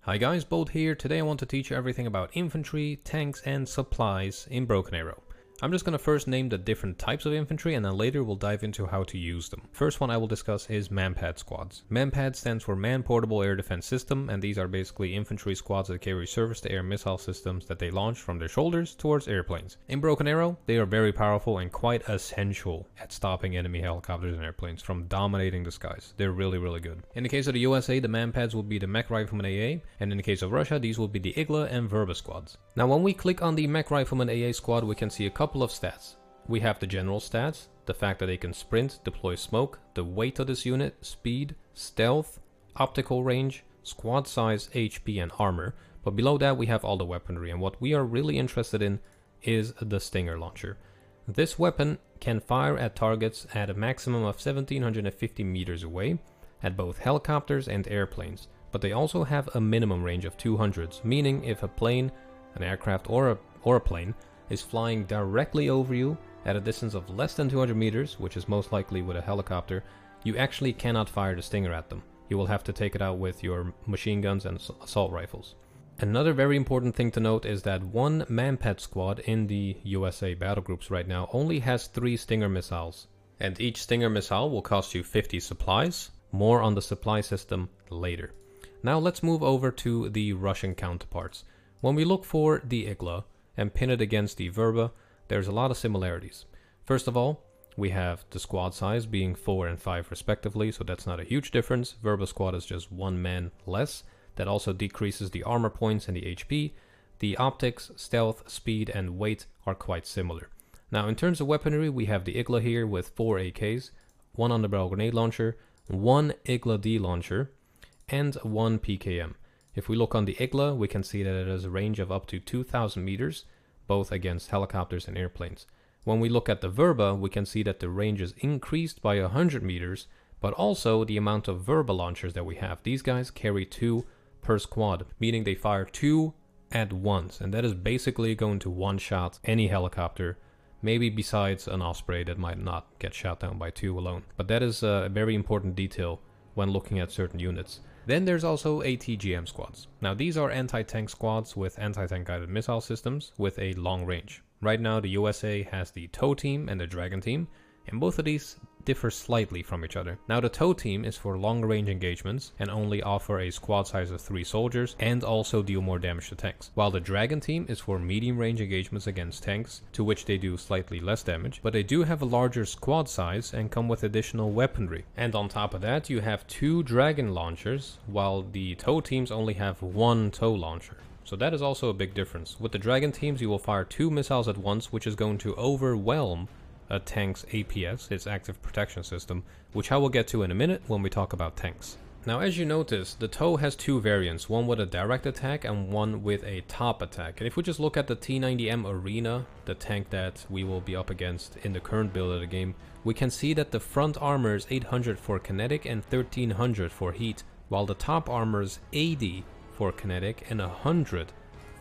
Hi guys, Bolt here. Today I want to teach you everything about infantry, tanks and supplies in Broken Arrow. I'm just going to first name the different types of infantry and then later we'll dive into how to use them. First one I will discuss is Manpad squads. Manpad stands for Man Portable Air Defense System, and these are basically infantry squads that carry surface-to-air missile systems that they launch from their shoulders towards airplanes. In Broken Arrow, they are very powerful and quite essential at stopping enemy helicopters and airplanes from dominating the skies. They're really good. In the case of the USA, the Manpads will be the Mech Rifleman AA, and in the case of Russia, these will be the Igla and Verba squads. Now when we click on the Mech Rifleman AA squad, we can see a couple of stats. We have the general stats, the fact that they can sprint, deploy smoke, the weight of this unit, speed, stealth, optical range, squad size, HP and armor. But below that we have all the weaponry, and what we are really interested in is the Stinger launcher. This weapon can fire at targets at a maximum of 1750 meters away at both helicopters and airplanes, but they also have a minimum range of 200s, meaning if a plane, an aircraft or a plane is flying directly over you at a distance of less than 200 meters, which is most likely with a helicopter, you actually cannot fire the Stinger at them. You will have to take it out with your machine guns and assault rifles. Another very important thing to note is that one Manpad squad in the USA battle groups right now only has 3 Stinger missiles, and each Stinger missile will cost you 50 supplies. More on the supply system later. Now let's move over to the Russian counterparts. When we look for the Igla and pin it against the Verba, there's a lot of similarities. First of all, we have the squad size being 4 and 5 respectively, so that's not a huge difference. Verba squad is just 1 man less. That also decreases the armor points and the HP. The optics, stealth, speed and weight are quite similar. Now in terms of weaponry, we have the Igla here with 4 AKs, 1 underbarrel grenade launcher, 1 Igla D launcher and 1 PKM. If we look on the Igla, we can see that it has a range of up to 2000 meters, both against helicopters and airplanes. When we look at the Verba, we can see that the range is increased by 100 meters, but also the amount of Verba launchers that we have. These guys carry 2 per squad, meaning they fire 2 at once, and that is basically going to one-shot any helicopter, maybe besides an Osprey that might not get shot down by 2 alone. But that is a very important detail when looking at certain units. Then there's also ATGM squads. Now these are anti-tank squads with anti-tank guided missile systems with a long range. Right now the USA has the TOW team and the Dragon team, and both of these differ slightly from each other. Now the TOW team is for long range engagements and only offer a squad size of 3 soldiers and also deal more damage to tanks, while the Dragon team is for medium range engagements against tanks, to which they do slightly less damage, but they do have a larger squad size and come with additional weaponry. And on top of that you have 2 Dragon launchers, while the TOW teams only have 1 TOW launcher. So that is also a big difference. With the Dragon teams you will fire 2 missiles at once, which is going to overwhelm a tank's APS, its active protection system, which I will get to in a minute when we talk about tanks. Now as you notice, the TOW has 2 variants, one with a direct attack and one with a top attack. And if we just look at the T90M Arena, the tank that we will be up against in the current build of the game, we can see that the front armor is 800 for kinetic and 1300 for heat, while the top armor is 80 for kinetic and 100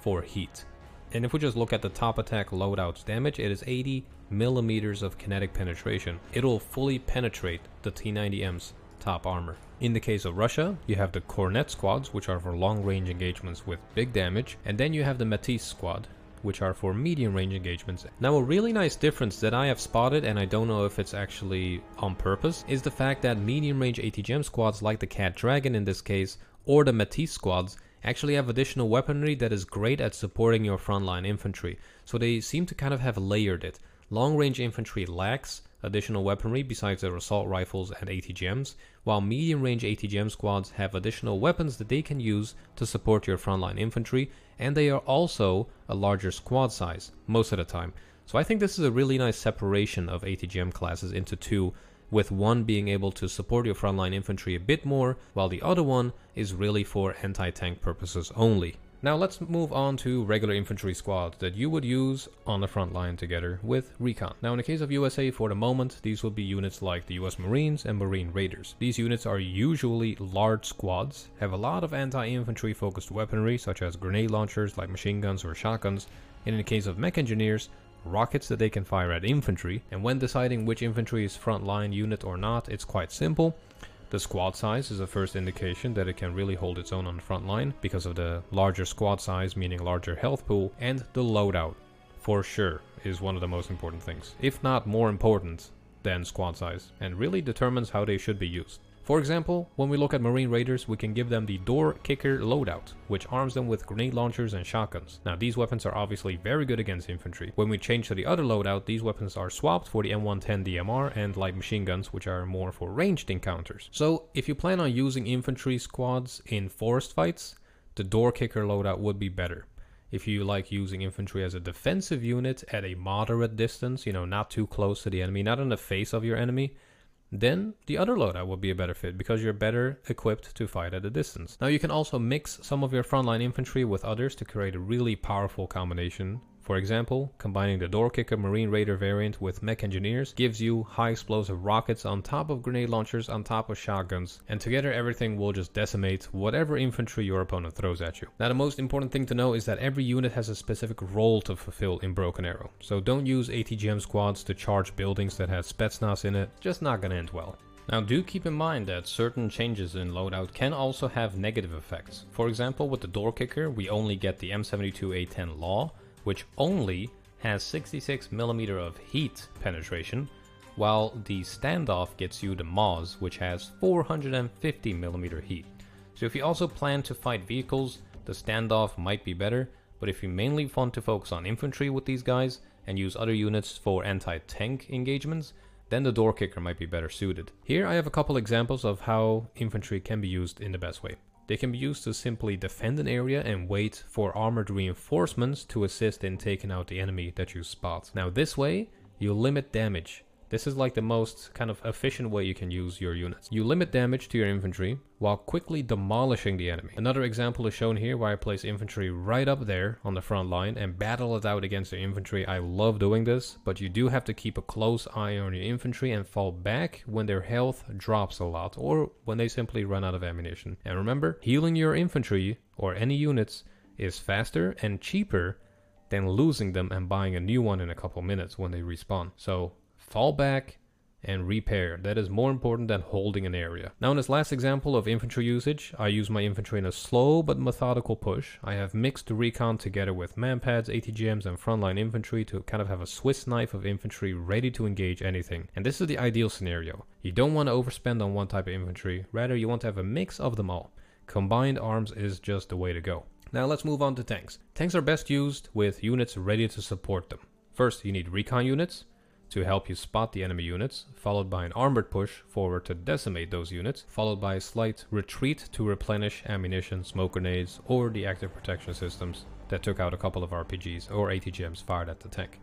for heat. And if we just look at the top attack loadout's damage, it is 80 millimeters of kinetic penetration. It'll fully penetrate the T90M's top armor. In the case of Russia, you have the Cornet squads, which are for long range engagements with big damage, and then you have the Matisse squad, which are for medium range engagements. Now a really nice difference that I have spotted, and I don't know if it's actually on purpose, is the fact that medium range ATGM squads like the Cat Dragon in this case, or the Matisse squads, actually have additional weaponry that is great at supporting your frontline infantry. So they seem to kind of have layered it. Long range infantry lacks additional weaponry besides their assault rifles and ATGMs, while medium range ATGM squads have additional weapons that they can use to support your frontline infantry, and they are also a larger squad size most of the time. So I think this is a really nice separation of ATGM classes into 2, with one being able to support your frontline infantry a bit more, while the other one is really for anti-tank purposes only. Now let's move on to regular infantry squads that you would use on the front line together with Recon. Now in the case of USA, for the moment, these will be units like the US Marines and Marine Raiders. These units are usually large squads, have a lot of anti-infantry focused weaponry such as grenade launchers like machine guns or shotguns, and in the case of mech engineers, rockets that they can fire at infantry. And when deciding which infantry is frontline unit or not, it's quite simple. The squad size is a first indication that it can really hold its own on the front line because of the larger squad size, meaning larger health pool, and the loadout, for sure, is one of the most important things, if not more important than squad size, and really determines how they should be used. For example, when we look at Marine Raiders, we can give them the Door Kicker loadout, which arms them with grenade launchers and shotguns. Now these weapons are obviously very good against infantry. When we change to the other loadout, these weapons are swapped for the M110 DMR and light machine guns, which are more for ranged encounters. So if you plan on using infantry squads in forest fights, the Door Kicker loadout would be better. If you like using infantry as a defensive unit at a moderate distance, you know, not too close to the enemy, not in the face of your enemy, then the other loadout will be a better fit because you're better equipped to fight at a distance. Now you can also mix some of your frontline infantry with others to create a really powerful combination. For example, combining the Door Kicker Marine Raider variant with Mech Engineers gives you high explosive rockets on top of grenade launchers on top of shotguns, and together everything will just decimate whatever infantry your opponent throws at you. Now the most important thing to know is that every unit has a specific role to fulfill in Broken Arrow, so don't use ATGM squads to charge buildings that have Spetsnaz in it, just not gonna end well. Now do keep in mind that certain changes in loadout can also have negative effects. For example, with the Door Kicker we only get the M72A10 Law, which only has 66mm of heat penetration, while the Standoff gets you the Moz, which has 450mm heat. So if you also plan to fight vehicles, the Standoff might be better, but if you mainly want to focus on infantry with these guys and use other units for anti-tank engagements, then the Door Kicker might be better suited. Here I have a couple examples of how infantry can be used in the best way. They can be used to simply defend an area and wait for armored reinforcements to assist in taking out the enemy that you spot. Now this way, you limit damage. This is like the most kind of efficient way you can use your units. You limit damage to your infantry while quickly demolishing the enemy. Another example is shown here where I place infantry right up there on the front line and battle it out against the infantry. I love doing this, but you do have to keep a close eye on your infantry and fall back when their health drops a lot or when they simply run out of ammunition. And remember, healing your infantry or any units is faster and cheaper than losing them and buying a new one in a couple minutes when they respawn. So fall back and repair. That is more important than holding an area. Now in this last example of infantry usage, I use my infantry in a slow but methodical push. I have mixed the recon together with manpads, ATGMs and frontline infantry to kind of have a Swiss knife of infantry ready to engage anything. And this is the ideal scenario. You don't want to overspend on one type of infantry, rather you want to have a mix of them all. Combined arms is just the way to go. Now let's move on to tanks. Tanks are best used with units ready to support them. First you need recon units to help you spot the enemy units, followed by an armored push forward to decimate those units, followed by a slight retreat to replenish ammunition, smoke grenades, or the active protection systems that took out a couple of RPGs or ATGMs fired at the tank.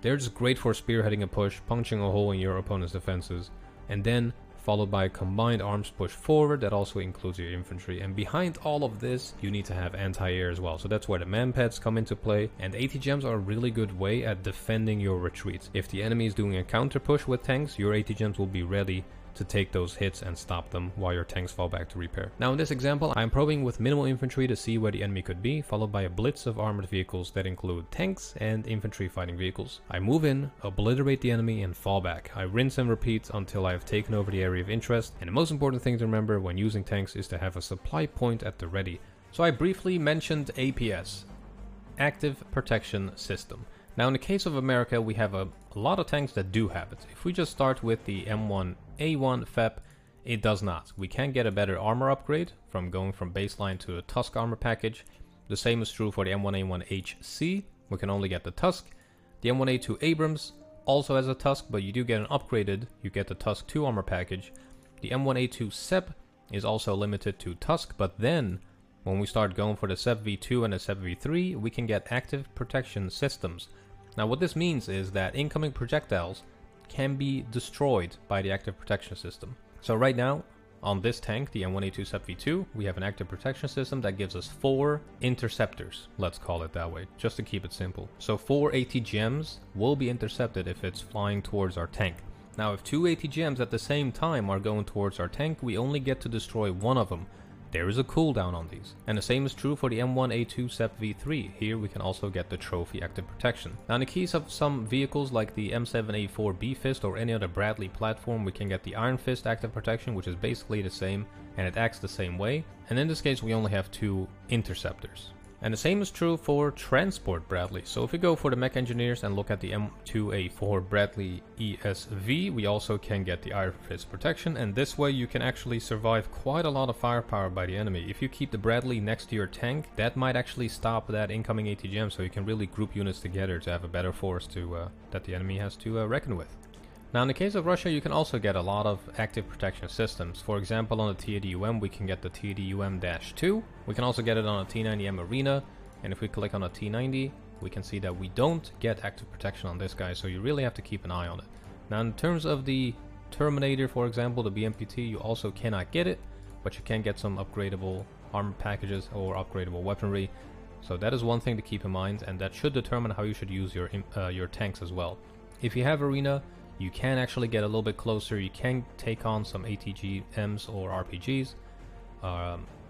They're just great for spearheading a push, punching a hole in your opponent's defenses, and then followed by a combined arms push forward that also includes your infantry. And behind all of this, you need to have anti-air as well. So that's where the manpads come into play, and ATGMs are a really good way at defending your retreat. If the enemy is doing a counter push with tanks, your ATGMs will be ready to take those hits and stop them while your tanks fall back to repair. Now in this example, I'm probing with minimal infantry to see where the enemy could be, followed by a blitz of armored vehicles that include tanks and infantry fighting vehicles. I move in, obliterate the enemy, and fall back. I rinse and repeat until I have taken over the area of interest, and the most important thing to remember when using tanks is to have a supply point at the ready. So I briefly mentioned APS, Active Protection System. Now in the case of America, we have a lot of tanks that do have it. If we just start with the M1A1 FEP, it does not. We can't get a better armor upgrade from going from baseline to the Tusk armor package. The same is true for the M1A1HC. We can only get the Tusk. The M1A2 Abrams also has a Tusk, but you do get an upgraded, you get the Tusk 2 armor package. The M1A2 SEP is also limited to Tusk, but then when we start going for the SEP V2 and the SEP V3, we can get active protection systems. Now what this means is that incoming projectiles can be destroyed by the active protection system. So right now, on this tank, the M1A2 SEP V2, we have an active protection system that gives us 4 interceptors, let's call it that way, just to keep it simple. So 4 ATGMs will be intercepted if it's flying towards our tank. Now if 2 ATGMs at the same time are going towards our tank, we only get to destroy one of them. there is a cooldown on these. And the same is true for the M1A2 CEP V3. Here we can also get the trophy active protection. Now in the case of some vehicles like the M7A4 B-Fist or any other Bradley platform, we can get the Iron Fist active protection, which is basically the same and it acts the same way. And in this case we only have 2 interceptors. And the same is true for Transport Bradley. So if we go for the Mech Engineers and look at the M2A4 Bradley ESV, we also can get the Iron Fist protection, and this way you can actually survive quite a lot of firepower by the enemy. If you keep the Bradley next to your tank, that might actually stop that incoming ATGM, so you can really group units together to have a better force to that the enemy has to reckon with. Now in the case of Russia, you can also get a lot of active protection systems. For example, on the TADUM we can get the TADUM-2. We can also get it on a T90M Arena, and if we click on a T90, we can see that we don't get active protection on this guy, so you really have to keep an eye on it. Now in terms of the Terminator, for example, the BMPT, you also cannot get it, but you can get some upgradable armor packages or upgradable weaponry. So that is one thing to keep in mind, and that should determine how you should use your tanks as well. If you have Arena, you can actually get a little bit closer, you can take on some ATGMs or RPGs,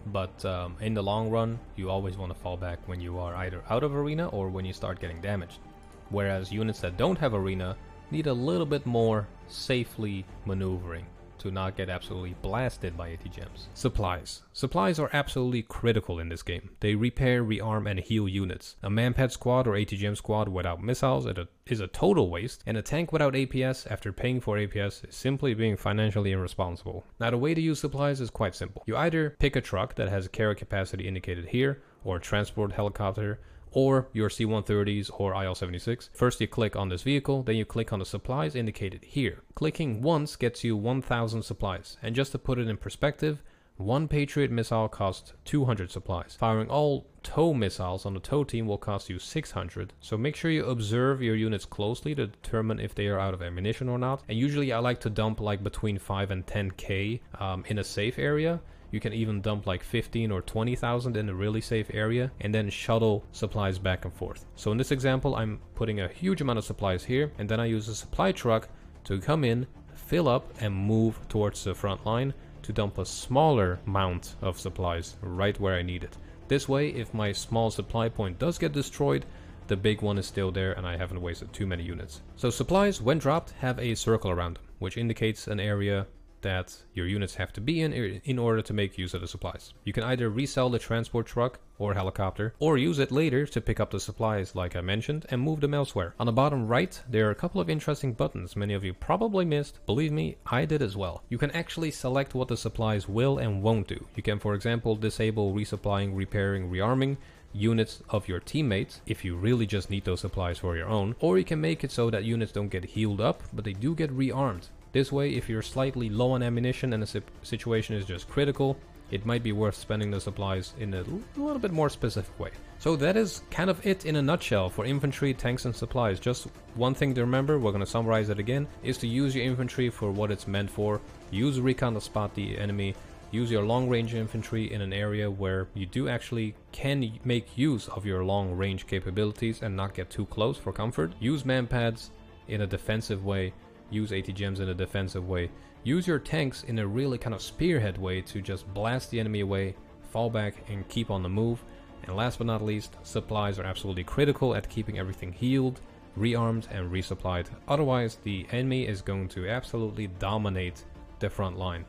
but in the long run, you always want to fall back when you are either out of Arena or when you start getting damaged. Whereas units that don't have Arena need a little bit more safely maneuvering to not get absolutely blasted by ATGMs. Supplies. Supplies are absolutely critical in this game. They repair, rearm, and heal units. A manpad squad or ATGM squad without missiles is a total waste, and a tank without APS after paying for APS is simply being financially irresponsible. Now the way to use supplies is quite simple. You either pick a truck that has a carry capacity indicated here, or a transport helicopter, or your C-130s or IL-76. First you click on this vehicle, then you click on the supplies indicated here. Clicking once gets you 1000 supplies, and just to put it in perspective, one Patriot missile costs 200 supplies. Firing all tow missiles on the tow team will cost you 600, so make sure you observe your units closely to determine if they are out of ammunition or not. And usually I like to dump like between 5 and 10k in a safe area. You can even dump like 15 or 20,000 in a really safe area and then shuttle supplies back and forth. So in this example, I'm putting a huge amount of supplies here, and then I use a supply truck to come in, fill up, and move towards the front line to dump a smaller amount of supplies right where I need it. This way, if my small supply point does get destroyed, the big one is still there and I haven't wasted too many units. So supplies, when dropped, have a circle around them, which indicates an area that your units have to be in order to make use of the supplies. You can either resell the transport truck or helicopter, or use it later to pick up the supplies like I mentioned and move them elsewhere. On the bottom right, there are a couple of interesting buttons many of you probably missed. Believe me, I did as well. You can actually select what the supplies will and won't do. You can, for example, disable resupplying, repairing, rearming units of your teammates if you really just need those supplies for your own, or you can make it so that units don't get healed up, but they do get rearmed. This way, if you're slightly low on ammunition and the situation is just critical, it might be worth spending the supplies in a little bit more specific way. So that is kind of it in a nutshell for infantry, tanks, and supplies. Just one thing to remember, we're going to summarize it again, is to use your infantry for what it's meant for. Use recon to spot the enemy. Use your long-range infantry in an area where you do actually can make use of your long-range capabilities and not get too close for comfort. Use manpads in a defensive way. Use ATGMs in a defensive way. Use your tanks in a really kind of spearhead way to just blast the enemy away, fall back, and keep on the move. And last but not least, supplies are absolutely critical at keeping everything healed, rearmed, and resupplied. Otherwise, the enemy is going to absolutely dominate the front line.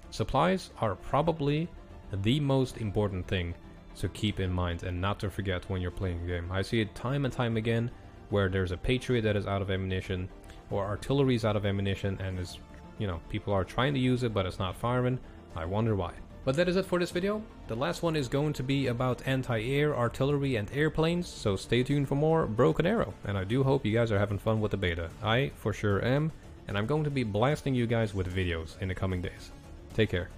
Supplies are probably the most important thing to keep in mind and not to forget when you're playing a game. I see it time and time again where there's a Patriot that is out of ammunition, or artillery is out of ammunition and is, people are trying to use it but it's not firing. I wonder why. But that is it for this video. The last one is going to be about anti-air, artillery, and airplanes, so stay tuned for more Broken Arrow. And I do hope you guys are having fun with the beta. I for sure am, and I'm going to be blasting you guys with videos in the coming days. Take care.